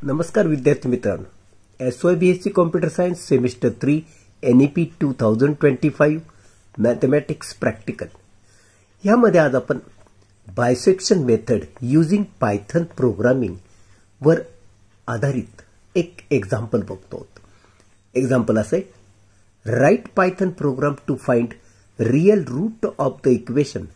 नमस्कार विद्यार्थी मित्रांनो, SYBSC computer science semester 3 NEP 2025 mathematics practical यामध्ये आज आपण bisection method using Python programming वर आधारित एक एक्झाम्पल बघतो. एक्झाम्पल असे: write Python program to find real root of the equation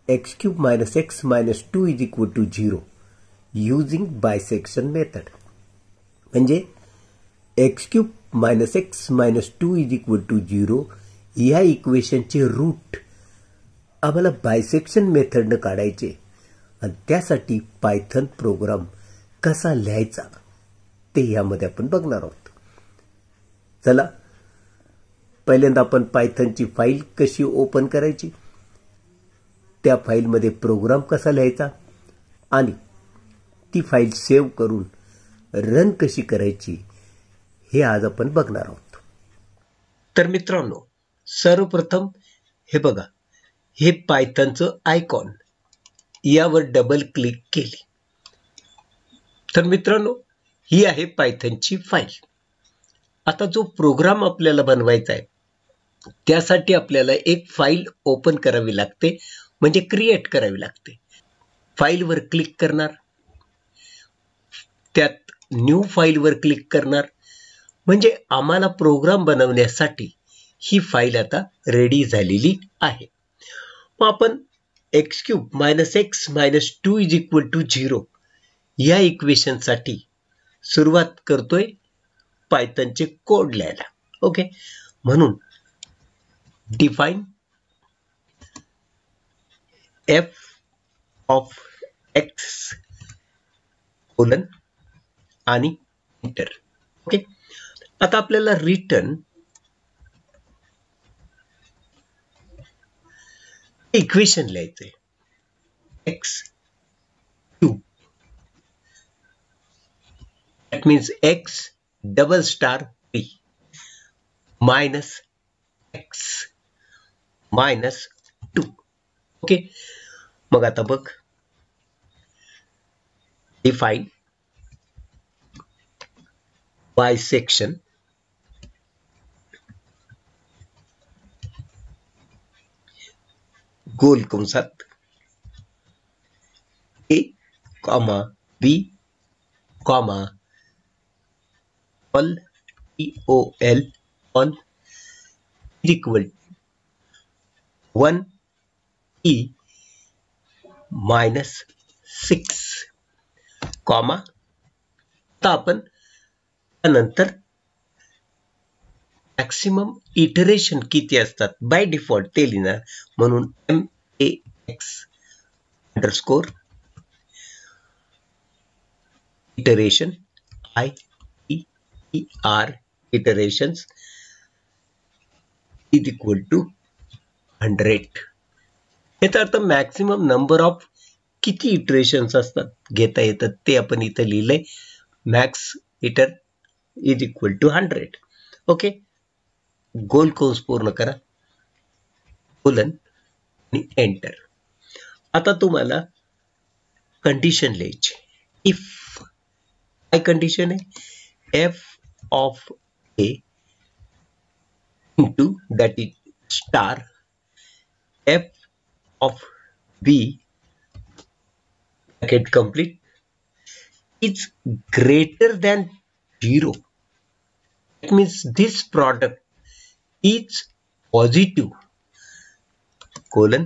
x³ - x - 2 = 0 using bisection method. म्हणजे x³ - x - 2 = 0 या इक्वेशनचे रूट आम्हाला बायसेक्शन मेथडने काढायचे आणि त्यासाठी पायथन प्रोग्राम कसा लिहायचा ते यामध्ये आपण बघणार आहोत. चला पहिल्यांदा आपण पायथनची फाईल कशी ओपन करायची, त्या फाईलमध्ये प्रोग्राम कसा लिहायचा आणि ती फाईल सेव्ह करून रन कशी करायची हे आज आपण बघणार आहोत. तर मित्रांनो, सर्वप्रथम हे बघा, हे पायथनचं आयकॉन, यावर डबल क्लिक केली तर मित्रांनो ही आहे पायथनची फाईल. आता जो प्रोग्राम आपल्याला बनवायचा आहे त्यासाठी आपल्याला एक फाईल ओपन करावी लागते, म्हणजे क्रिएट करावी लागते. फाईलवर क्लिक करणार, त्यात न्यू फाईलवर क्लिक करणार, म्हणजे आम्हाला प्रोग्राम बनवण्यासाठी ही फाईल आता रेडी झालेली आहे. मग आपण x³ - x - 2 = 0 या इक्वेशनसाठी सुरुवात करतोय पायथनचे कोड लिहायला. ओके, म्हणून define f of x colon आणि एंटर. ओके, आता आपल्याला रिटर्न इक्वेशन लिहायचंय. x³ that means x $3 minus x minus 2. Okay, मग आता बघ, डिफाइन बायसेक्शन गोल कंसात a, b, all TOL all equal 1e -6 comma. आता आपण त्यानंतर मॅक्सिमम इटरेशन किती असतात बाय डिफॉल्ट ते लिहिणार, म्हणून max _ इटरेशन ITER इटरेशन्स = 100. याचा अर्थ मॅक्सिमम नंबर ऑफ किती इटरेशन्स असतात घेता येतात ते आपण इथं लिहिलंय. Max hitter = 100. ओके, गोल कंस पूर्ण करा, कोलन आणि एंटर. आता तुम्हाला कंडिशन लिहायची. इफ काय कंडिशन आहे, f of a into that is star f of b bracket complete is greater than 0. It means this product is positive, colon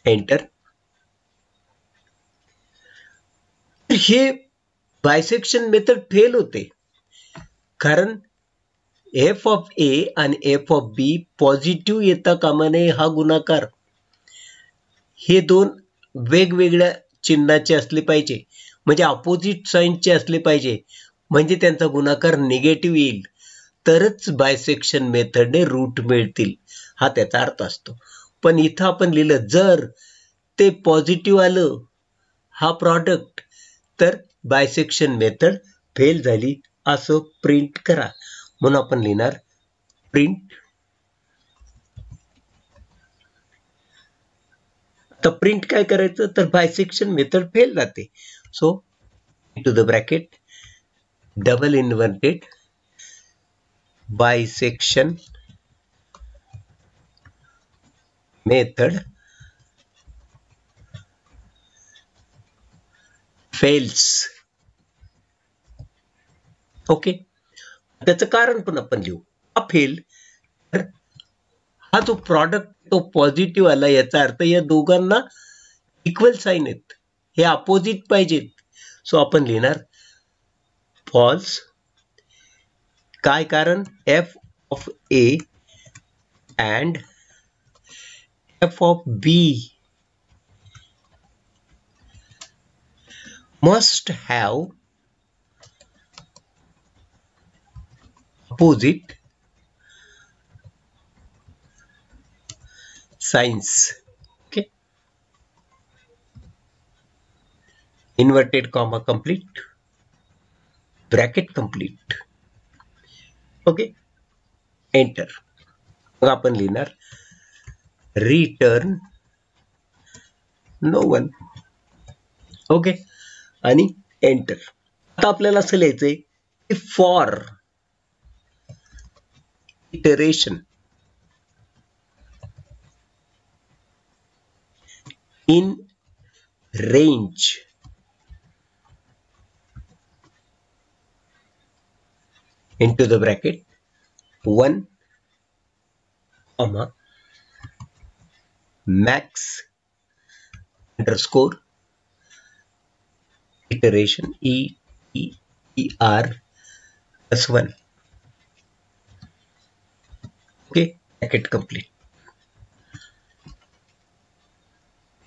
enter. हे बायसेक्शन मेथड फेल होते कारण f of a आणि f of b positive येता कामा नये. हा गुणाकार हे दोन वेगवेगळ्या चिन्हाचे असले पाहिजे, म्हणजे अपोजिट साइनचे असले पाहिजे, म्हणजे त्यांचा गुणाकार निगेटिव्ह येईल, तरच बायसेक्शन मेथडने रूट मिळतील, हा त्याचा अर्थ असतो. पण इथं आपण लिहिलं जर ते पॉझिटिव्ह आलं हा प्रॉडक्ट, तर बायसेक्शन मेथड फेल झाली असं प्रिंट करा. म्हणून आपण लिहिणार प्रिंट. आता प्रिंट काय करायचं, तर बायसेक्शन मेथड फेल जाते. So into the bracket, double inverted bisection method fails. Okay, त्याचं कारण पण आपण लिहू. हा फेल, तर हा जो प्रॉडक्ट तो पॉझिटिव्ह आला, याचा अर्थ या दोघांना इक्वल साइन आहेत, हे अपोजिट पाहिजेत. सो आपण लिहिणार फॉल्स. काय कारण? F of A and F of B must have opposite signs. Okay, inverted comma complete, bracket complete. Okay, enter. मग आपण लिहिणार रिटर्न नो वन. ओके, आणि एंटर. आता आपल्याला असं लिहायचंय for iteration in range into the bracket 1 comma max underscore iteration ER plus 1. Okay, bracket complete.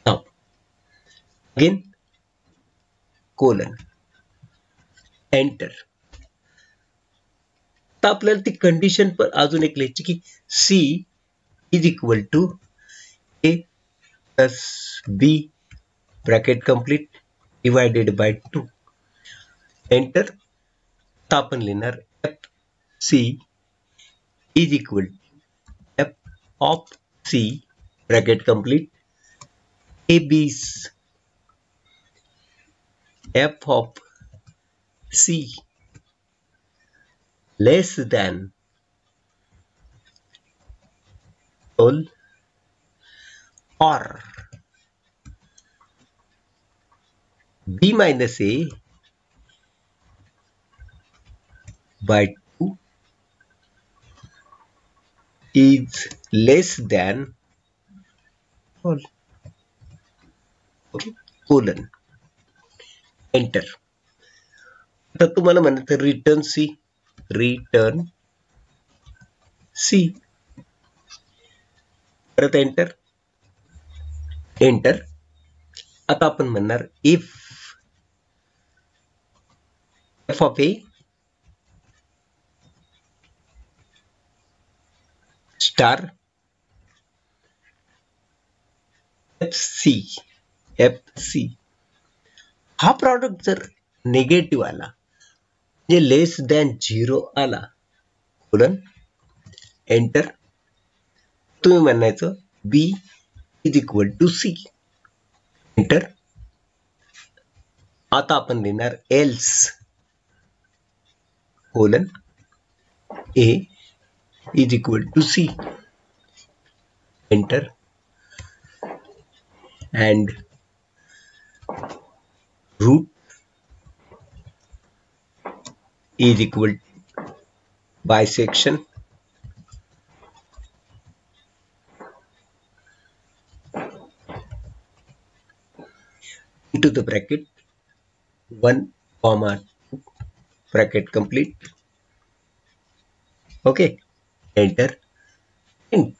Now again colon, enter. आता आपल्याला ती कंडिशन पण अजून एक लिहायची की C is equal to A plus B bracket complete divided by 2. Enter. आता आपण लिहिणार F C is equal to F of C bracket complete A B F of C less than or b minus a by 2 is less than or. Okay, colon, enter. आता तुम्हाला म्हणायचं return C, return C, परत enter, enter. आता आपण म्हणणार if F of A star F C हा product जर negative आला म्हणजे लेस दॅन 0 आला, कोलन, एंटर. तुम्ही म्हणायचं B is equal to C, enter. आता आपण लिहिणार else colon A is equal to C, enter. and root is equal to bisection into the bracket 1 comma 2 bracket complete. Okay, enter, int.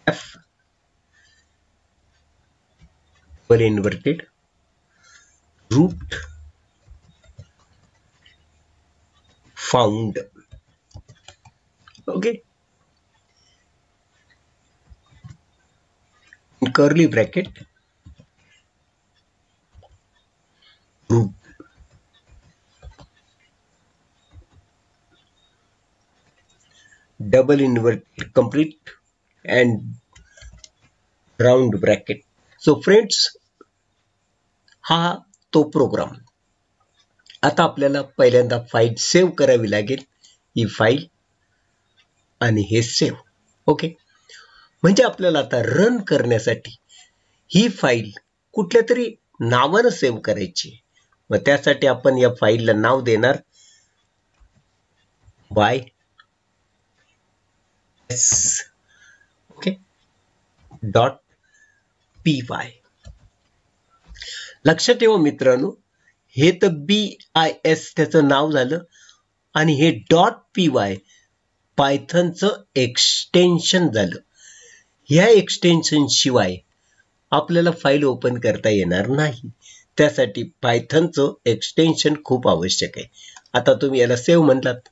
F double inverted root found. Okay, in curly bracket root double inverted complete and round bracket so friends, हा तो programme. आता आपल्याला पहिल्यांदा file save करावी लागेल. ही file आणि हे save. Okay, म्हणजे आपल्याला आता रन करण्यासाठी ही फाईल कुठल्या तरी नावानं सेव्ह करायची. मग त्यासाठी आपण या फाईलला नाव देणार YS. Okay, .py. लक्षात ठेवा मित्रांनो, हे तर BIS त्याचं नाव झालं आणि हे .py पायथनचं एक्सटेन्शन झालं. ह्या एक्सटेन्शन शिवाय आपल्याला फाईल ओपन करता येणार नाही. त्यासाठी पायथनचं एक्सटेन्शन खूप आवश्यक आहे. आता तुम्ही याला सेव्ह म्हणलात,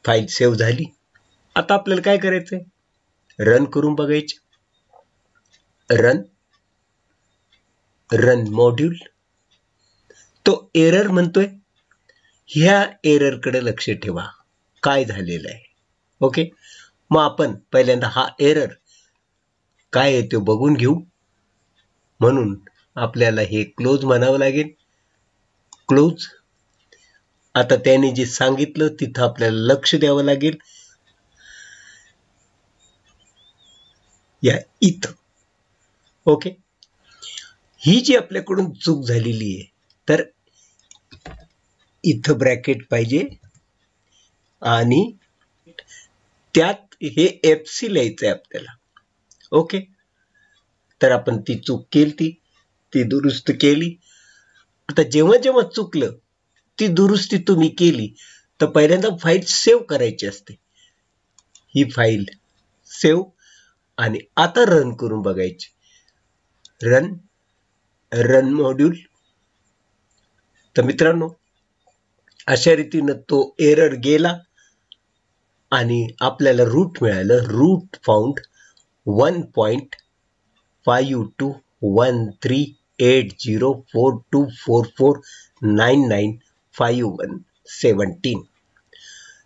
फाईल सेव्ह झाली. आता आपल्याला काय करायचंय, रन करून बघायचे. Run module. तो एरर म्हणतोय. ह्या एररकडे लक्ष ठेवा, काय झालेलं आहे. ओके, मग आपण पहिल्यांदा हा एरर काय आहे ते बघून घेऊ. म्हणून आपल्याला हे क्लोज म्हणावं लागेल. क्लोज. आता त्याने जे सांगितलं तिथं आपल्याला लक्ष द्यावं लागेल. या इथं. ओके, ही जी आपल्याकडून चूक झालेली आहे, तर इथं ब्रॅकेट पाहिजे आणि त्यात हे FC लिहायचंय आपल्याला. ओके, तर आपण ती चूक केली, ती दुरुस्त केली. आता जेव्हा जेव्हा चुकलं ती दुरुस्ती तुम्ही केली तर पहिल्यांदा फाईल सेव्ह करायची असते. ही फाईल सेव्ह आणि आता रन करून बघायची. Run module. तर मित्रांनो, अशा रीतीनं तो एरर गेला आणि आपल्याला रूट मिळालं. Root found 1.523804244995117.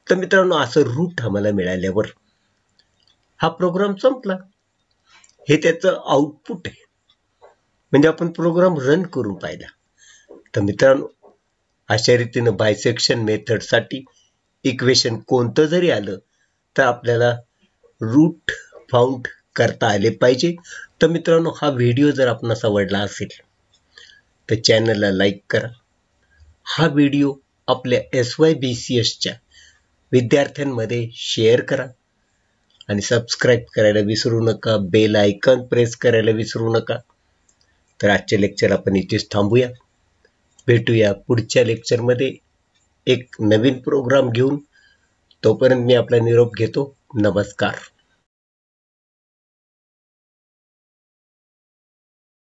तर मित्रांनो, असं रूट आम्हाला मिळाल्यावर हा प्रोग्राम संपला. हे त्याचं आउटपुट आहे. म्हणजे आपण प्रोग्राम रन करून पाहिला. तर मित्रांनो, अशा रीतीनं बायसेक्शन मेथडसाठी इक्वेशन कोणतं जरी आलं तर आपल्याला रूट फाउंड करता आले पाहिजे. तर मित्रांनो, हा व्हिडिओ जर आपणास आवडला असेल तर चॅनलला लाईक करा. हा व्हिडिओ आपल्या SYBCSच्या विद्यार्थ्यांमध्ये शेअर करा आणि सबस्क्राईब करायला विसरू नका. बेल आयकॉन प्रेस करायला विसरू नका. तर आजचे लेक्चर आपण इथेच थांबूया. भेटूया पुढच्या लेक्चरमध्ये एक नवीन प्रोग्राम घेऊन. तोपर्यंत मी आपला निरोप घेतो. नमस्कार.